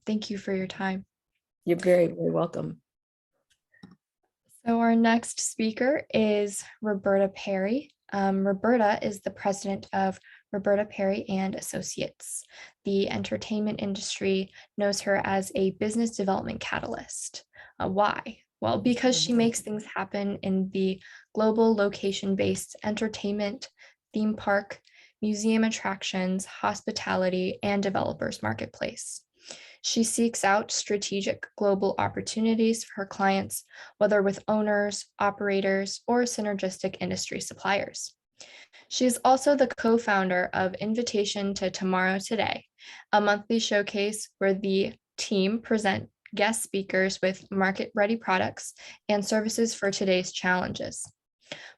Thank you for your time. You're very, very welcome. So our next speaker is Roberta Perry. Roberta is the president of Roberta Perry and Associates. The entertainment industry knows her as a business development catalyst. Why? Well, because she makes things happen in the global location-based entertainment, theme park, museum attractions, hospitality, and developers marketplace. She seeks out strategic global opportunities for her clients, whether with owners, operators, or synergistic industry suppliers. She is also the co-founder of Invitation to Tomorrow Today, a monthly showcase where the team present guest speakers with market-ready products and services for today's challenges.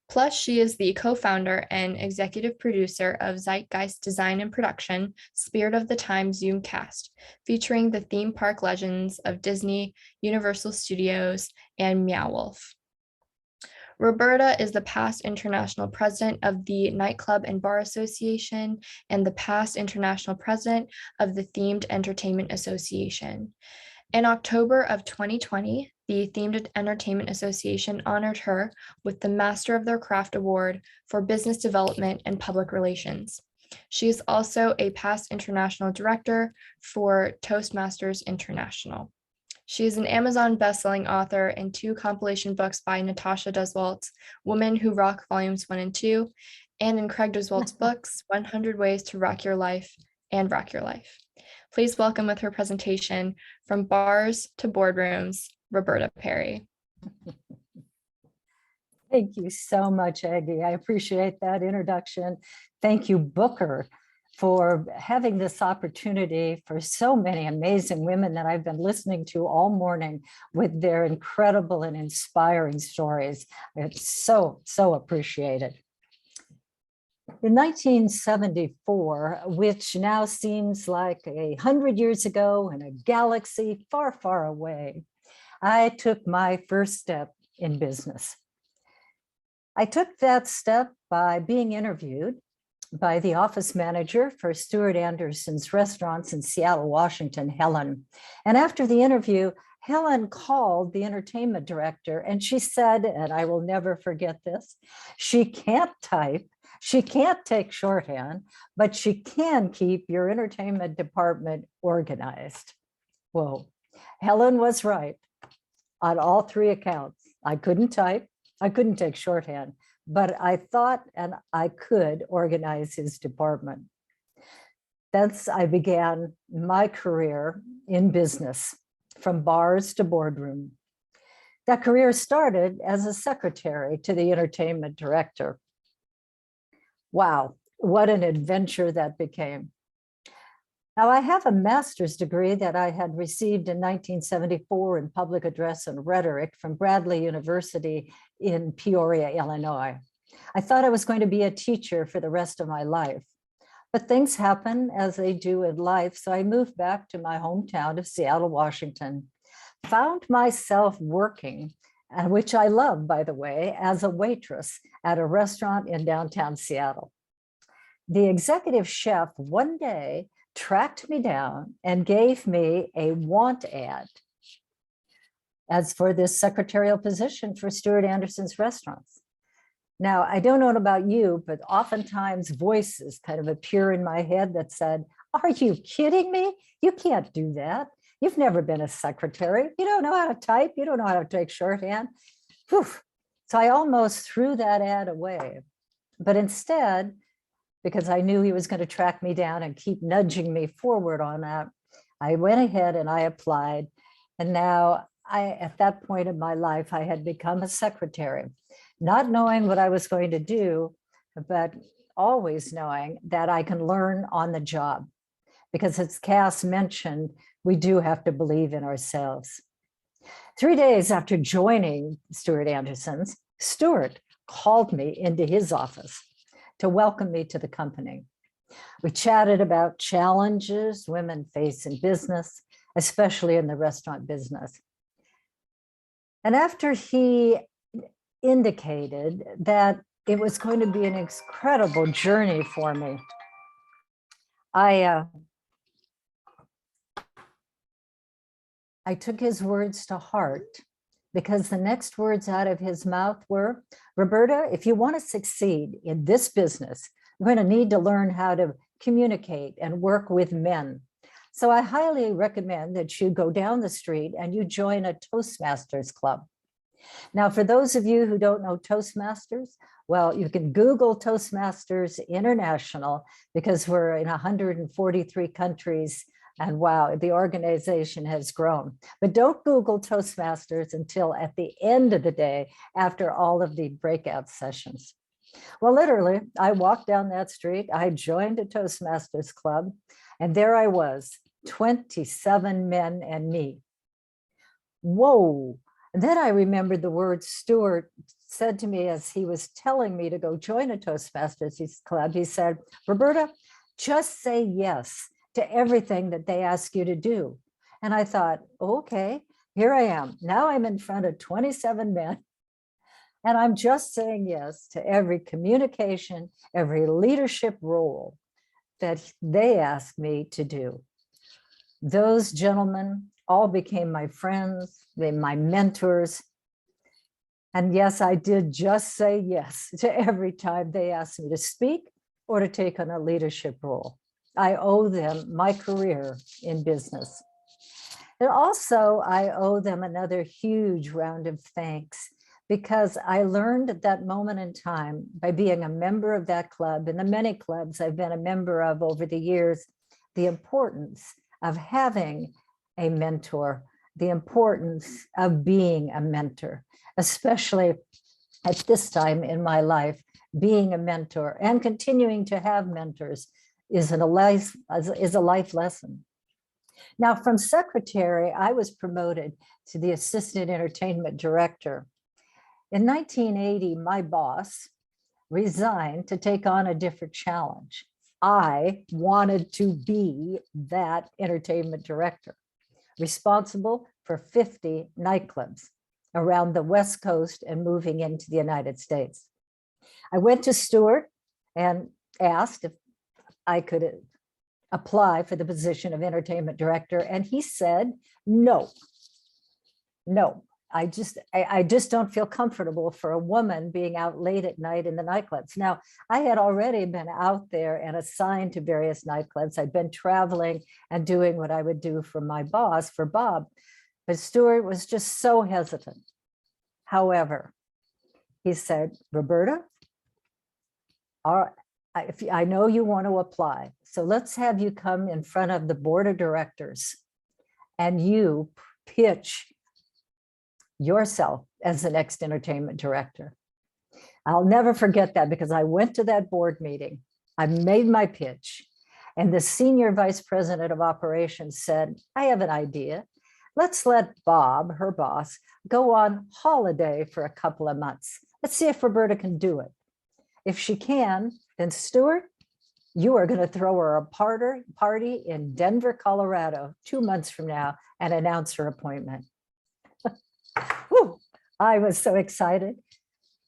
Plus, she is the co-founder and executive producer of Zeitgeist Design and Production, Spirit of the Time Zoomcast, featuring the theme park legends of Disney, Universal Studios, and Meow Wolf. Roberta is the past international president of the Nightclub and Bar Association and the past international president of the Themed Entertainment Association. In October of 2020, the Themed Entertainment Association honored her with the Master of Their Craft Award for Business Development and Public Relations. She is also a past international director for Toastmasters International. She is an Amazon bestselling author and 2 compilation books by Natasha Deswalt, Women Who Rock Volumes 1 and 2, and in Craig Deswalt's books, 100 Ways to Rock Your Life and Rock Your Life. Please welcome with her presentation, From Bars to Boardrooms, Roberta Perry. Thank you so much, Aggie. I appreciate that introduction. Thank you, Booker, for having this opportunity for so many amazing women that I've been listening to all morning with their incredible and inspiring stories. It's so appreciated. In 1974, which now seems like 100 years ago in a galaxy far, far away, I took my first step in business. I took that step by being interviewed by the office manager for Stuart Anderson's restaurants in Seattle, Washington, Helen. And after the interview, Helen called the entertainment director and she said, and I will never forget this, she can't type, she can't take shorthand, but she can keep your entertainment department organized. Whoa, Helen was right on all 3 accounts. I couldn't type, I couldn't take shorthand, but I thought and I could organize his department. Thus, I began my career in business, from bars to boardroom. That career started as a secretary to the entertainment director. Wow, what an adventure that became. Now, I have a master's degree that I had received in 1974 in public address and rhetoric from Bradley University in Peoria, Illinois. I thought I was going to be a teacher for the rest of my life, but things happen as they do in life. So I moved back to my hometown of Seattle, Washington, found myself working, which I love, by the way, as a waitress at a restaurant in downtown Seattle. The executive chef one day tracked me down and gave me a want ad as for this secretarial position for Stuart Anderson's restaurants. Now, I don't know about you, but oftentimes voices kind of appear in my head that said, are you kidding me? You can't do that. You've never been a secretary. You don't know how to type. You don't know how to take shorthand. Whew. So I almost threw that ad away. But instead, because I knew he was going to track me down and keep nudging me forward on that, I went ahead and I applied. And now at that point in my life, I had become a secretary, not knowing what I was going to do, but always knowing that I can learn on the job. Because as Cass mentioned, we do have to believe in ourselves. 3 days after joining Stuart Anderson's, Stuart called me into his office to welcome me to the company. We chatted about challenges women face in business, especially in the restaurant business. And after he indicated that it was going to be an incredible journey for me, I I took his words to heart because the next words out of his mouth were, Roberta, if you want to succeed in this business, you're going to need to learn how to communicate and work with men. So I highly recommend that you go down the street and you join a Toastmasters club. Now, for those of you who don't know Toastmasters, well, you can Google Toastmasters International because we're in 143 countries. And wow, the organization has grown. But don't Google Toastmasters until at the end of the day, after all of the breakout sessions. Well, literally, I walked down that street, I joined a Toastmasters club, and there I was, 27 men and me. Whoa. And then I remembered the words Stuart said to me as he was telling me to go join a Toastmasters club. He said, Roberta, just say yes to everything that they ask you to do. And I thought, okay, here I am. Now I'm in front of 27 men. And I'm just saying yes to every communication, every leadership role that they asked me to do. Those gentlemen all became my friends, my mentors. And yes, I did just say yes to every time they asked me to speak or to take on a leadership role. I owe them my career in business. And also, I owe them another huge round of thanks because I learned at that moment in time by being a member of that club and the many clubs I've been a member of over the years, the importance of having a mentor, the importance of being a mentor, especially at this time in my life, being a mentor and continuing to have mentors is a life lesson. Now, from secretary, I was promoted to the assistant entertainment director. In 1980, my boss resigned to take on a different challenge. I wanted to be that entertainment director, responsible for 50 nightclubs around the West Coast and moving into the United States. I went to Stuart and asked if I could apply for the position of entertainment director, and he said, no, I just don't feel comfortable for a woman being out late at night in the nightclubs. Now, I had already been out there and assigned to various nightclubs. I'd been traveling and doing what I would do for my boss, for Bob, but Stuart was just so hesitant. However, he said, Roberta, I know you want to apply, so let's have you come in front of the board of directors and you pitch yourself as the next entertainment director. I'll never forget that because I went to that board meeting, I made my pitch, and the senior vice president of operations said, I have an idea. Let's let Bob, her boss, go on holiday for a couple of months. Let's see if Roberta can do it. If she can, then Stuart, you are going to throw her a party in Denver, Colorado, 2 months from now and announce her appointment. Whew, I was so excited.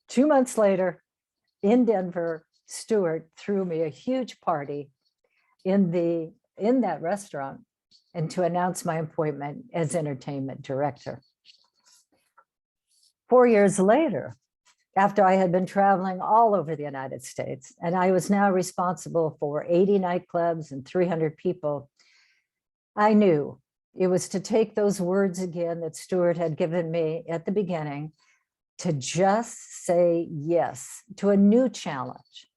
2 months later, in Denver, Stuart threw me a huge party in that restaurant and to announce my appointment as entertainment director. 4 years later, after I had been traveling all over the United States, and I was now responsible for 80 nightclubs and 300 people, I knew it was to take those words again that Stuart had given me at the beginning, to just say yes to a new challenge.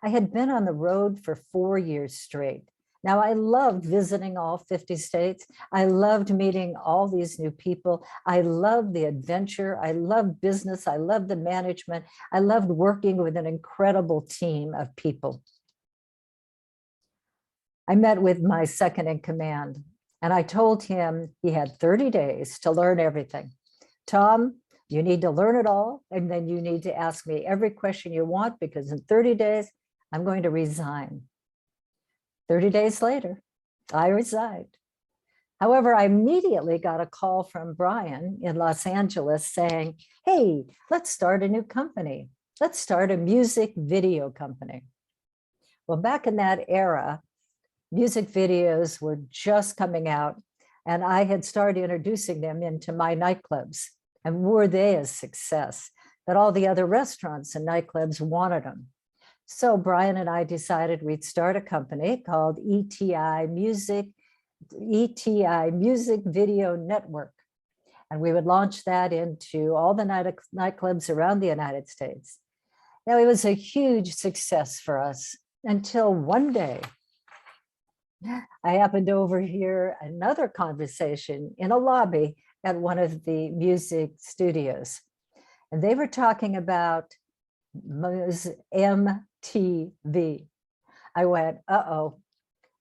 I had been on the road for 4 years straight. Now, I loved visiting all 50 states. I loved meeting all these new people. I loved the adventure. I loved business. I loved the management. I loved working with an incredible team of people. I met with my second in command, and I told him he had 30 days to learn everything. Tom, you need to learn it all, and then you need to ask me every question you want, because in 30 days, I'm going to resign. 30 days later, I resigned. However, I immediately got a call from Brian in Los Angeles saying, hey, let's start a new company. Let's start a music video company. Well, back in that era, music videos were just coming out. And I had started introducing them into my nightclubs. And were they a success that all the other restaurants and nightclubs wanted them. So Brian and I decided we'd start a company called ETI Music Video Network. And we would launch that into all the nightclubs around the United States. Now, it was a huge success for us until one day I happened to overhear another conversation in a lobby at one of the music studios. And they were talking about MTV. I went, uh-oh,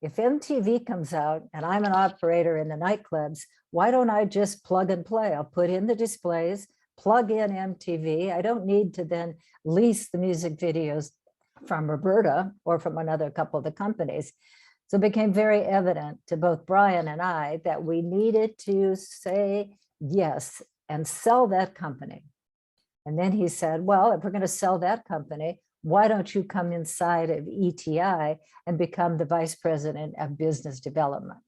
if MTV comes out and I'm an operator in the nightclubs, why don't I just plug and play? I'll put in the displays, plug in MTV. I don't need to then lease the music videos from Roberta or from another couple of the companies. So it became very evident to both Brian and I that we needed to say yes and sell that company. And then he said, well, if we're going to sell that company, why don't you come inside of ETI and become the vice president of business development?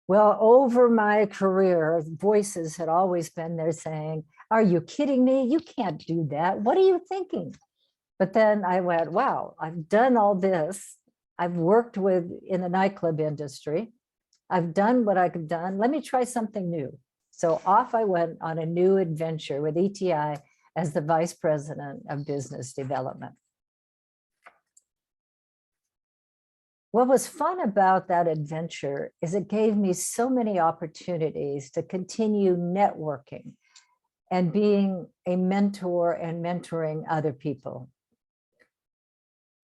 Well, over my career, voices had always been there saying, are you kidding me? You can't do that. What are you thinking? But then I went, wow, I've done all this. I've worked in the nightclub industry. I've done what I've done. Let me try something new. So off I went on a new adventure with ETI as the vice president of business development. What was fun about that adventure is it gave me so many opportunities to continue networking and being a mentor and mentoring other people.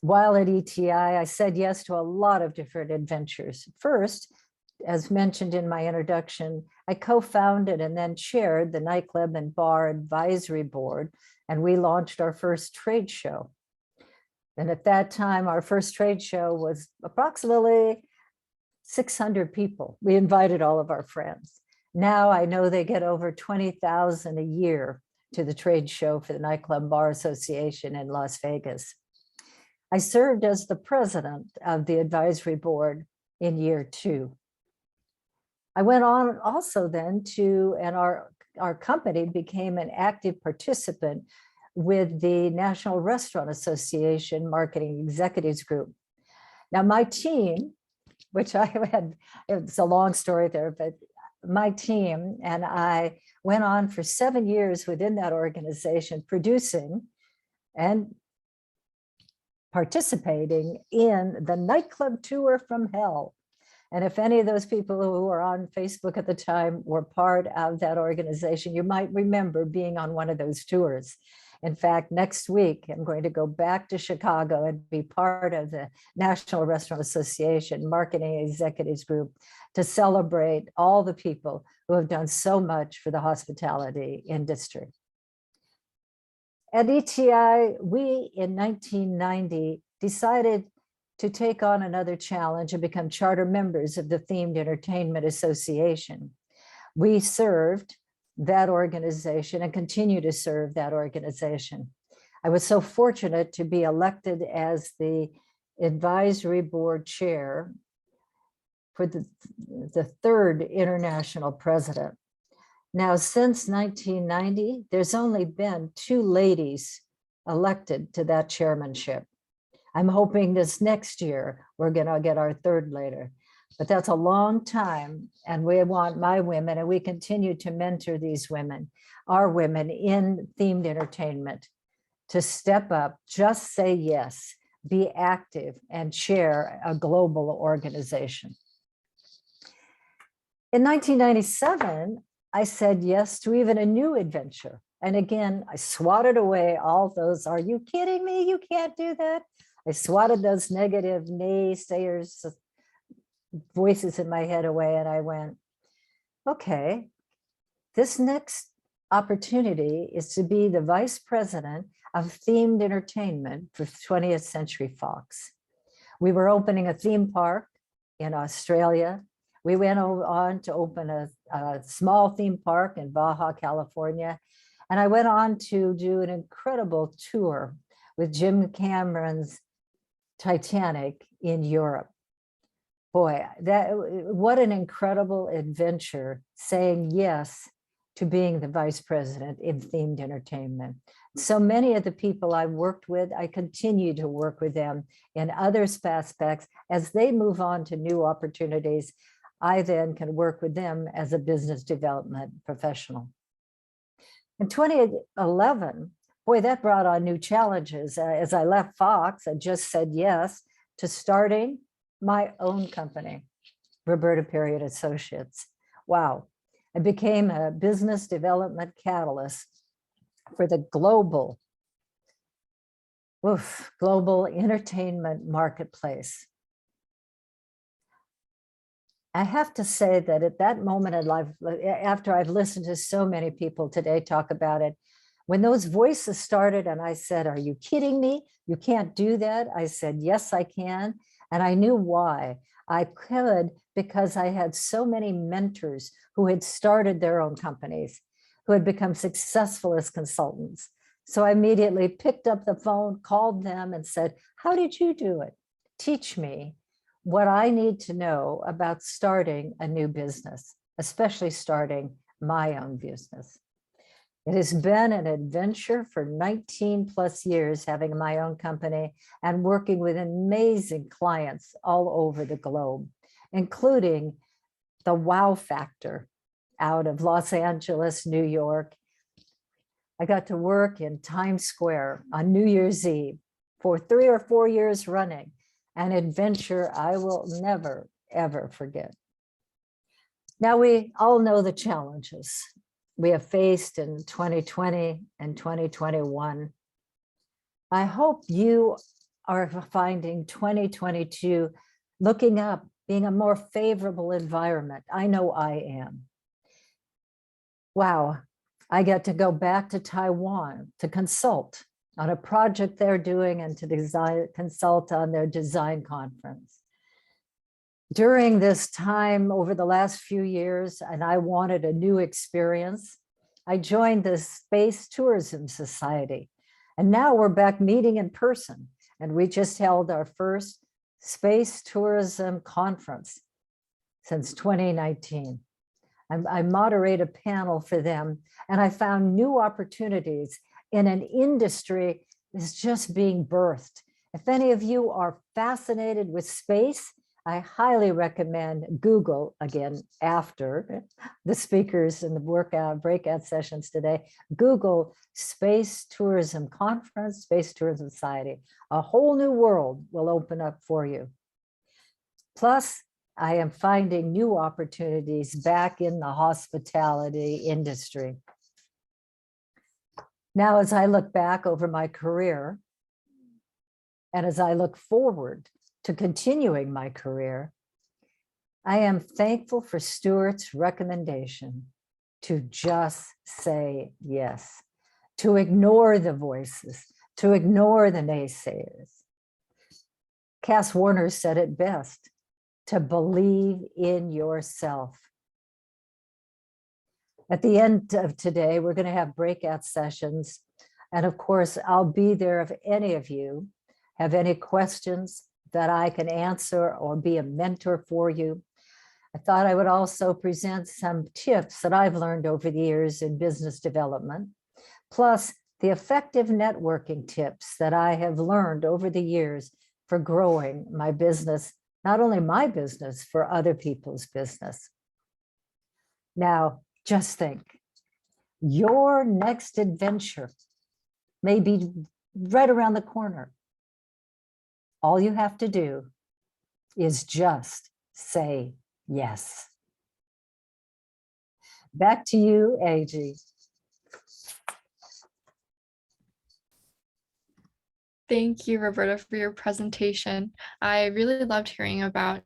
While at ETI, I said yes to a lot of different adventures. First, as mentioned in my introduction, I co-founded and then chaired the Nightclub and Bar Advisory Board, and we launched our first trade show. And at that time, our first trade show was approximately 600 people. We invited all of our friends. Now I know they get over 20,000 a year to the trade show for the Nightclub Bar Association in Las Vegas. I served as the president of the advisory board in year 2. I went on also then to, and our company became an active participant with the National Restaurant Association Marketing Executives Group. Now my team, which I had, it's a long story there, but my team and I went on for 7 years within that organization, producing and participating in the nightclub tour from hell. And if any of those people who were on Facebook at the time were part of that organization, you might remember being on one of those tours. In fact, next week, I'm going to go back to Chicago and be part of the National Restaurant Association Marketing Executives Group to celebrate all the people who have done so much for the hospitality industry. At ETI, we in 1990 decided to take on another challenge and become charter members of the Themed Entertainment Association. We served that organization and continue to serve that organization. I was so fortunate to be elected as the advisory board chair for the third international president. Now, since 1990, there's only been 2 ladies elected to that chairmanship. I'm hoping this next year, we're gonna get our 3rd lady, but that's a long time. And we want my women, and we continue to mentor these women, our women in themed entertainment, to step up, just say yes, be active, and chair a global organization. In 1997, I said yes to even a new adventure. And again, I swatted away all those, are you kidding me? You can't do that. I swatted those negative naysayers, voices in my head away, and I went, okay, this next opportunity is to be the vice president of themed entertainment for 20th Century Fox. We were opening a theme park in Australia. We went on to open a small theme park in Baja, California. And I went on to do an incredible tour with Jim Cameron's Titanic in Europe. Boy, what an incredible adventure, saying yes to being the vice president in themed entertainment. So many of the people I worked with, I continue to work with them in other aspects. As they move on to new opportunities, I then can work with them as a business development professional. In 2011, boy, that brought on new challenges. As I left Fox, I just said yes to starting my own company, Roberta Perry and Associates. Wow. I became a business development catalyst for the global entertainment marketplace. I have to say that at that moment in life, after I've listened to so many people today talk about it, when those voices started and I said, "Are you kidding me? You can't do that." I said, "Yes, I can." And I knew why. I could because I had so many mentors who had started their own companies, who had become successful as consultants. So I immediately picked up the phone, called them and said, "How did you do it? Teach me what I need to know about starting a new business, especially starting my own business." It has been an adventure for 19 plus years, having my own company and working with amazing clients all over the globe, including the wow factor out of Los Angeles, New York. I got to work in Times Square on New Year's Eve for 3 or 4 years running, an adventure I will never, ever forget. Now, we all know the challenges we have faced in 2020 and 2021. I hope you are finding 2022 looking up, being a more favorable environment. I know I am. Wow, I get to go back to Taiwan to consult on a project they're doing and to consult on their design conference. During this time over the last few years, and I wanted a new experience, I joined the Space Tourism Society. And now we're back meeting in person. And we just held our first Space Tourism Conference since 2019. I moderate a panel for them, and I found new opportunities in an industry that's just being birthed. If any of you are fascinated with space, I highly recommend Google, again, after the speakers and the breakout sessions today, Google Space Tourism Conference, Space Tourism Society. A whole new world will open up for you. Plus, I am finding new opportunities back in the hospitality industry. Now, as I look back over my career, and as I look forward to continuing my career, I am thankful for Stuart's recommendation to just say yes, to ignore the voices, to ignore the naysayers. Cass Warner said it best, to believe in yourself. At the end of today, we're going to have breakout sessions. And of course, I'll be there if any of you have any questions that I can answer or be a mentor for you. I thought I would also present some tips that I've learned over the years in business development, plus the effective networking tips that I have learned over the years for growing my business, not only my business, for other people's business. Now, just think, your next adventure may be right around the corner. All you have to do is just say yes. Back to you, AG. Thank you, Roberta, for your presentation. I really loved hearing about,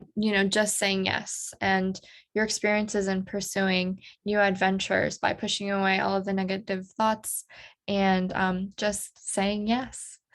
just saying yes and your experiences in pursuing new adventures by pushing away all of the negative thoughts and just saying yes.